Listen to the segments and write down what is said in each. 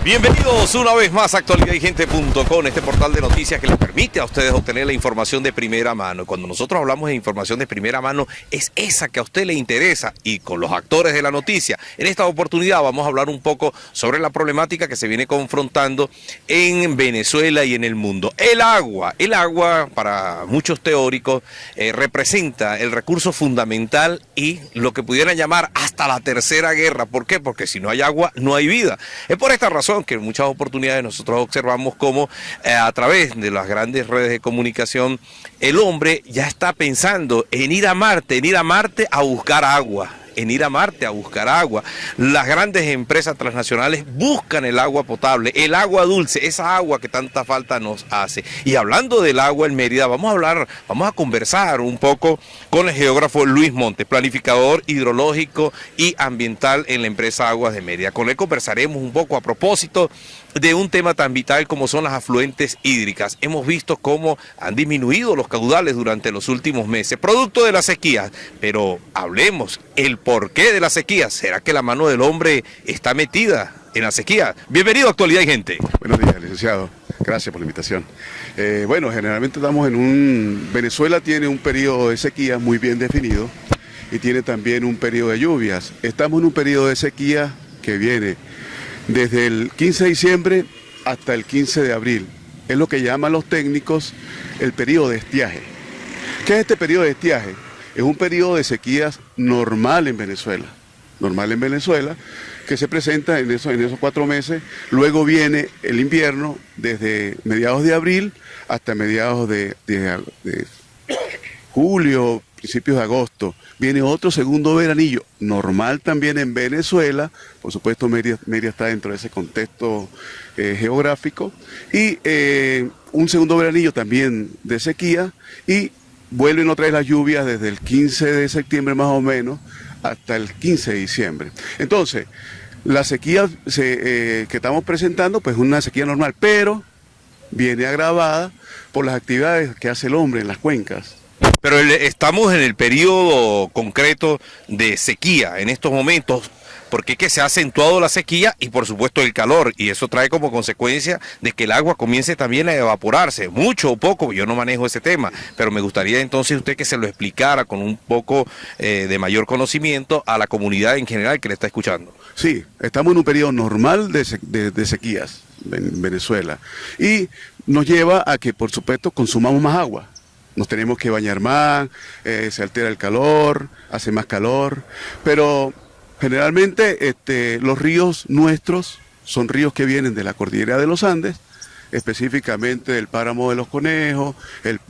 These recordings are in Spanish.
Bienvenidos una vez más a actualidadigente.com, este portal de noticias que les permite a ustedes obtener la información de primera mano. Cuando nosotros hablamos de información de primera mano, es esa que a usted le interesa, y con los actores de la noticia. En esta oportunidad vamos a hablar un poco sobre la problemática que se viene confrontando en Venezuela y en el mundo. El agua para muchos teóricos representa el recurso fundamental y lo que pudieran llamar hasta la tercera guerra. ¿Por qué? Porque si no hay agua, no hay vida. Es por esta razón que en muchas oportunidades nosotros observamos cómo a través de las grandes redes de comunicación el hombre ya está pensando en ir a Marte a buscar agua. Las grandes empresas transnacionales buscan el agua potable, el agua dulce, esa agua que tanta falta nos hace. Y hablando del agua en Mérida, vamos a conversar un poco con el geógrafo Luis Montes, planificador hidrológico y ambiental en la empresa Aguas de Mérida. Con él conversaremos un poco a propósito de un tema tan vital como son las afluentes hídricas. Hemos visto cómo han disminuido los caudales durante los últimos meses, producto de las sequías, pero hablemos el porqué de la sequía. ¿Será que la mano del hombre está metida en la sequía? Bienvenido a Actualidad y Gente. Buenos días, licenciado. Gracias por la invitación. Generalmente Venezuela tiene un periodo de sequía muy bien definido y tiene también un periodo de lluvias. Estamos en un periodo de sequía que viene desde el 15 de diciembre hasta el 15 de abril. Es lo que llaman los técnicos el periodo de estiaje. ¿Qué es este periodo de estiaje? Es un periodo de sequías normal en Venezuela. Que se presenta en esos 4 meses. Luego viene el invierno desde mediados de abril hasta mediados de julio, principios de agosto. Viene otro segundo veranillo, normal también en Venezuela. Por supuesto, Mérida está dentro de ese contexto geográfico. Y un segundo veranillo también de sequía. Y vuelven otra vez las lluvias desde el 15 de septiembre más o menos hasta el 15 de diciembre. Entonces, la sequía que estamos presentando, pues es una sequía normal, pero viene agravada por las actividades que hace el hombre en las cuencas. Pero estamos en el periodo concreto de sequía en estos momentos, porque es que se ha acentuado la sequía y por supuesto el calor, y eso trae como consecuencia de que el agua comience también a evaporarse, mucho o poco. Yo no manejo ese tema, pero me gustaría entonces usted que se lo explicara con un poco de mayor conocimiento a la comunidad en general que le está escuchando. Sí, estamos en un periodo normal de sequías en Venezuela y nos lleva a que por supuesto consumamos más agua. Nos tenemos que bañar más, se altera el calor, hace más calor, pero generalmente los ríos nuestros son ríos que vienen de la cordillera de los Andes, específicamente del páramo de los Conejos,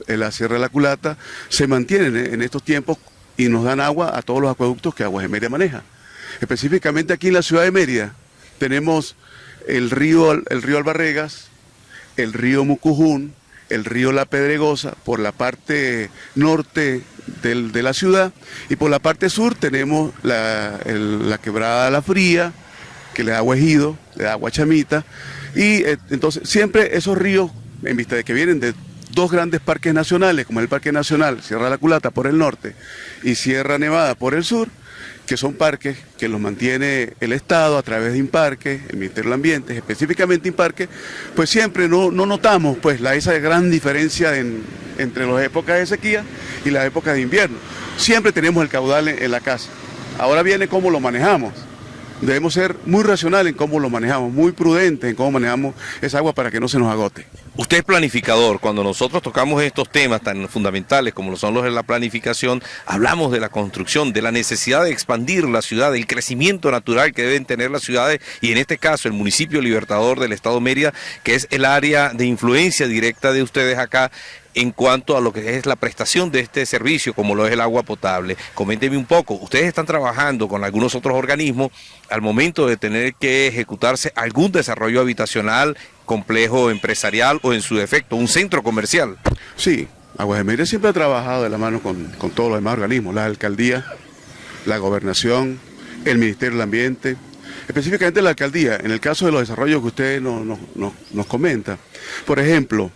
la Sierra de la Culata, se mantienen en estos tiempos y nos dan agua a todos los acueductos que Aguas de Mérida maneja. Específicamente aquí en la ciudad de Mérida tenemos el río Albarregas, el río Mucujún, el río La Pedregosa por la parte norte de la ciudad, y por la parte sur tenemos la quebrada La Fría, que le da agua Ejido, le da agua Chamita, y entonces siempre esos ríos, en vista de que vienen de 2 grandes parques nacionales, como el Parque Nacional Sierra de la Culata por el norte y Sierra Nevada por el sur, que son parques que los mantiene el Estado a través de Imparque, el Ministerio del Ambiente, específicamente Imparque, pues siempre no notamos pues esa gran diferencia entre las épocas de sequía y las épocas de invierno. Siempre tenemos el caudal en la casa. Ahora viene cómo lo manejamos. Debemos ser muy racionales en cómo lo manejamos, muy prudentes en cómo manejamos esa agua para que no se nos agote. Usted es planificador. Cuando nosotros tocamos estos temas tan fundamentales como lo son los de la planificación, hablamos de la construcción, de la necesidad de expandir la ciudad, del crecimiento natural que deben tener las ciudades, y en este caso el municipio Libertador del estado Mérida, que es el área de influencia directa de ustedes acá en cuanto a lo que es la prestación de este servicio, como lo es el agua potable. Coménteme un poco, ustedes están trabajando con algunos otros organismos al momento de tener que ejecutarse algún desarrollo habitacional, complejo empresarial o en su defecto un centro comercial. Sí, Aguas de Mérida siempre ha trabajado de la mano con todos los demás organismos, la alcaldía, la gobernación, el Ministerio del Ambiente, específicamente la alcaldía, en el caso de los desarrollos que usted nos comenta. Por ejemplo,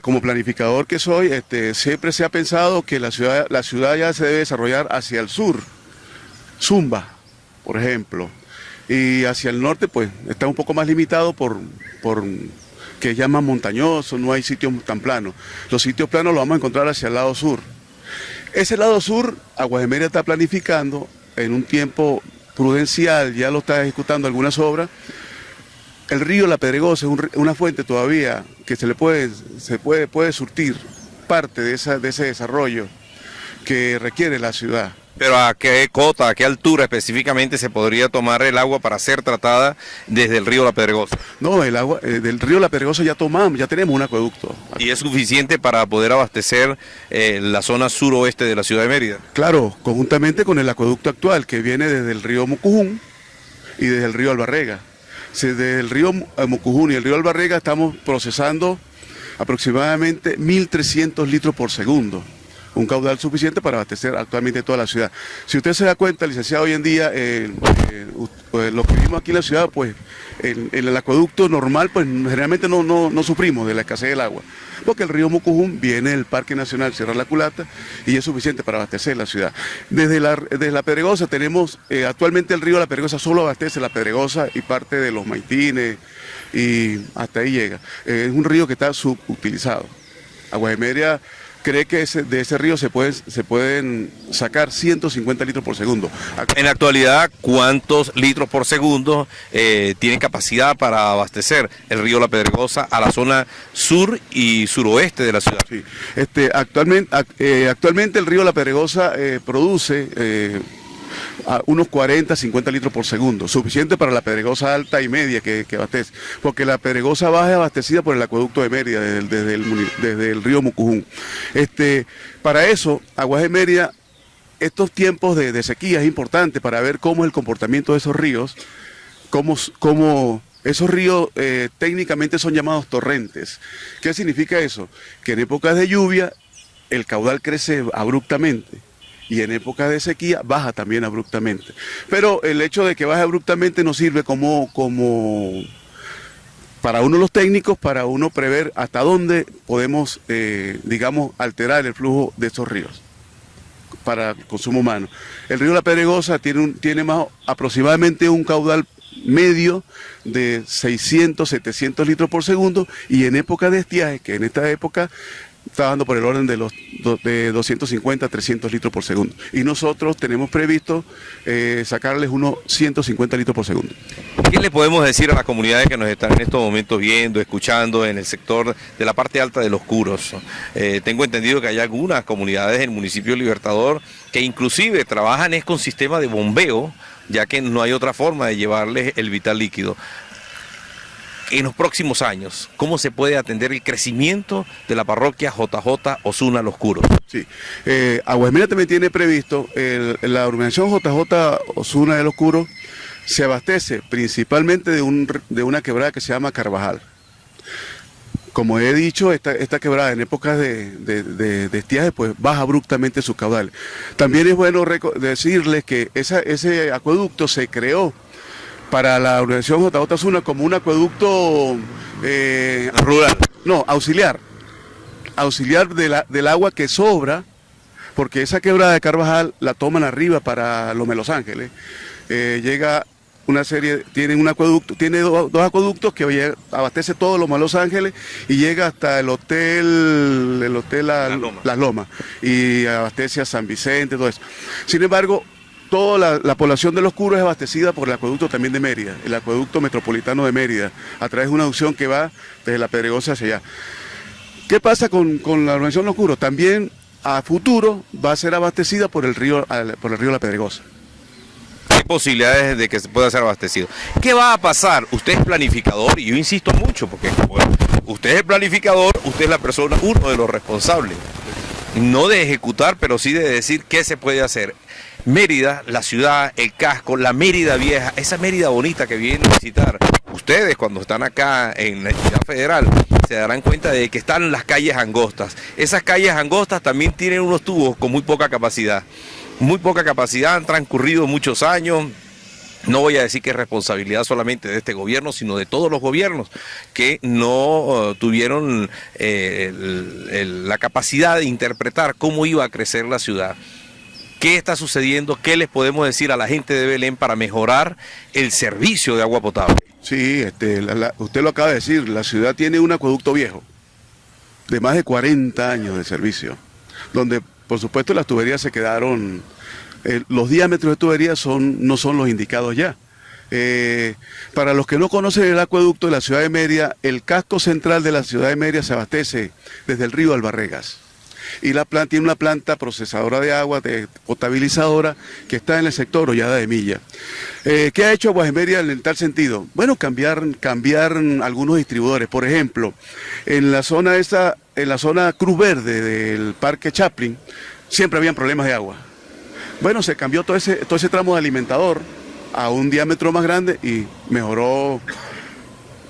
como planificador que soy, siempre se ha pensado que la ciudad ya se debe desarrollar hacia el sur. Zumba, por ejemplo, y hacia el norte pues está un poco más limitado por que llaman montañoso, no hay sitios tan planos. Los sitios planos los vamos a encontrar hacia el lado sur. Ese lado sur, Aguas de Mérida está planificando en un tiempo prudencial, ya lo está ejecutando algunas obras. El río La Pedregosa es una fuente todavía que puede surtir parte de ese desarrollo que requiere la ciudad. Pero ¿a qué cota, a qué altura específicamente se podría tomar el agua para ser tratada desde el río La Pedregosa? No, el agua del río La Pedregosa ya tenemos un acueducto. ¿Y es suficiente para poder abastecer la zona suroeste de la ciudad de Mérida? Claro, conjuntamente con el acueducto actual que viene desde el río Mucujún y desde el río Albarrega. Desde el río Mucujún y el río Albarrega estamos procesando aproximadamente 1.300 litros por segundo. Un caudal suficiente para abastecer actualmente toda la ciudad. Si usted se da cuenta, licenciado, hoy en día, lo que vimos aquí en la ciudad, pues en el acueducto normal, pues generalmente no sufrimos de la escasez del agua, porque el río Mucujún viene del Parque Nacional Sierra La Culata y es suficiente para abastecer la ciudad. Desde la Pedregosa tenemos, actualmente el río La Pedregosa solo abastece La Pedregosa y parte de los Maitines y hasta ahí llega. Es un río que está subutilizado. Aguas de Mérida cree que de ese río se pueden sacar 150 litros por segundo. En la actualidad, ¿cuántos litros por segundo tiene capacidad para abastecer el río La Pedregosa a la zona sur y suroeste de la ciudad? Sí. Actualmente el río La Pedregosa produce a unos 40, 50 litros por segundo, suficiente para la Pedregosa alta y media que abastece, porque la Pedregosa baja es abastecida por el acueducto de Mérida, desde el río Mucujún. Para eso, Aguas de Mérida, estos tiempos de sequía es importante para ver cómo es el comportamiento de esos ríos, cómo esos ríos técnicamente son llamados torrentes. ¿Qué significa eso? Que en épocas de lluvia el caudal crece abruptamente, y en épocas de sequía baja también abruptamente. Pero el hecho de que baje abruptamente nos sirve como para uno los técnicos, para uno prever hasta dónde podemos, digamos, alterar el flujo de esos ríos para el consumo humano. El río La Pedregosa tiene aproximadamente un caudal medio de 600, 700 litros por segundo, y en época de estiaje, que en esta época está dando por el orden de 250 a 300 litros por segundo. Y nosotros tenemos previsto sacarles unos 150 litros por segundo. ¿Qué le podemos decir a las comunidades que nos están en estos momentos viendo, escuchando en el sector de la parte alta de Los Curos? Tengo entendido que hay algunas comunidades del municipio Libertador que inclusive trabajan con sistema de bombeo, ya que no hay otra forma de llevarles el vital líquido. En los próximos años, ¿cómo se puede atender el crecimiento de la parroquia JJ Osuna Los Curos? Sí, Aguas de Mérida también tiene previsto, la urbanización JJ Osuna de Los Curos se abastece principalmente de una quebrada que se llama Carvajal. Como he dicho, esta quebrada en épocas de estiaje pues baja abruptamente sus caudales. También es bueno decirles que ese acueducto se creó para la organización JJ Osuna como un acueducto rural. No, auxiliar del agua que sobra, porque esa quebrada de Carvajal la toman arriba para Los Ángeles. Llega una serie, tiene dos acueductos que abastece todos Los Ángeles y llega hasta el hotel Las Lomas y abastece a San Vicente, todo eso. Sin embargo, toda la población de Los Curos es abastecida por el acueducto también de Mérida, el acueducto metropolitano de Mérida, a través de una adducción que va desde La Pedregosa hacia allá. ¿Qué pasa con la organización Los Curos? También a futuro va a ser abastecida por el río La Pedregosa. Hay posibilidades de que se pueda ser abastecido. ¿Qué va a pasar? Usted es planificador y yo insisto mucho porque bueno, usted es el planificador, usted es la persona, uno de los responsables, no de ejecutar, pero sí de decir qué se puede hacer. Mérida, la ciudad, el casco, la Mérida vieja, esa Mérida bonita que vienen a visitar. Ustedes cuando están acá en la entidad federal se darán cuenta de que están las calles angostas. Esas calles angostas también tienen unos tubos con muy poca capacidad. Muy poca capacidad, han transcurrido muchos años. No voy a decir que es responsabilidad solamente de este gobierno, sino de todos los gobiernos que no tuvieron la capacidad de interpretar cómo iba a crecer la ciudad. ¿Qué está sucediendo? ¿Qué les podemos decir a la gente de Belén para mejorar el servicio de agua potable? Sí, usted lo acaba de decir, la ciudad tiene un acueducto viejo, de más de 40 años de servicio, donde por supuesto las tuberías se quedaron, los diámetros de tuberías no son los indicados ya. Para los que no conocen el acueducto de la ciudad de Mérida, el casco central de la ciudad de Mérida se abastece desde el río Albarregas. Y la planta tiene una planta procesadora de agua, potabilizadora, que está en el sector Hollada de Milla. ¿Qué ha hecho Aguas de Mérida en tal sentido? Bueno, cambiar algunos distribuidores. Por ejemplo, en la zona Cruz Verde del Parque Chaplin, siempre habían problemas de agua. Bueno, se cambió todo ese tramo de alimentador a un diámetro más grande y mejoró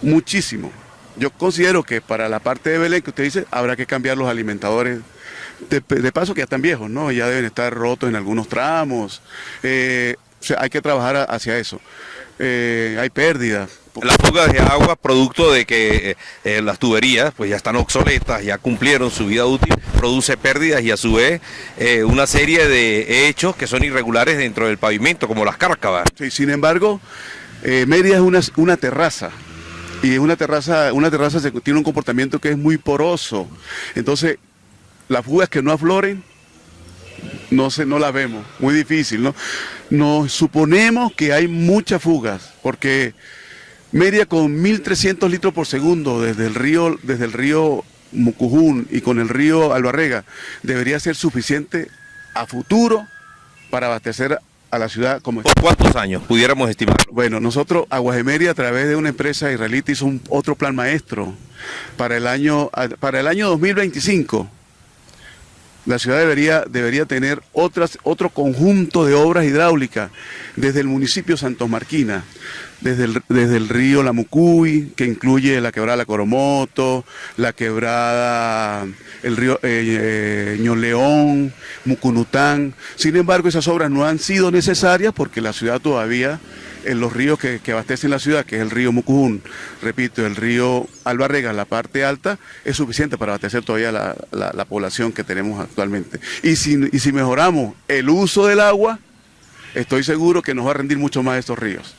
muchísimo. Yo considero que para la parte de Belén que usted dice, habrá que cambiar los alimentadores. De paso que ya están viejos, ¿no? Ya deben estar rotos en algunos tramos. O sea, hay que trabajar hacia eso. Hay pérdidas. Las fugas de agua, producto de que las tuberías pues ya están obsoletas, ya cumplieron su vida útil, produce pérdidas y a su vez una serie de hechos que son irregulares dentro del pavimento, como las cárcavas. Sí, sin embargo, Mérida es una terraza. Y una terraza tiene un comportamiento que es muy poroso. Entonces, las fugas que no afloren, no las vemos, muy difícil, ¿no? Nos suponemos que hay muchas fugas, porque Mérida con 1.300 litros por segundo desde el río Mucujún y con el río Albarrega, debería ser suficiente a futuro para abastecer a la ciudad como ¿Por cuántos años pudiéramos estimar? Bueno, nosotros, Aguas de Mérida, a través de una empresa israelita, hizo otro plan maestro para el año 2025. La ciudad debería tener otro conjunto de obras hidráulicas desde el municipio Santos Marquina, desde el río La Mucuy, que incluye la quebrada La Coromoto, la quebrada, el río Ñoleón, Mucunután. Sin embargo, esas obras no han sido necesarias porque la ciudad todavía, en los ríos que abastecen la ciudad, que es el río Mucujún, repito, el río Albarregas, la parte alta, es suficiente para abastecer todavía la población que tenemos actualmente. Y si mejoramos el uso del agua, estoy seguro que nos va a rendir mucho más estos ríos.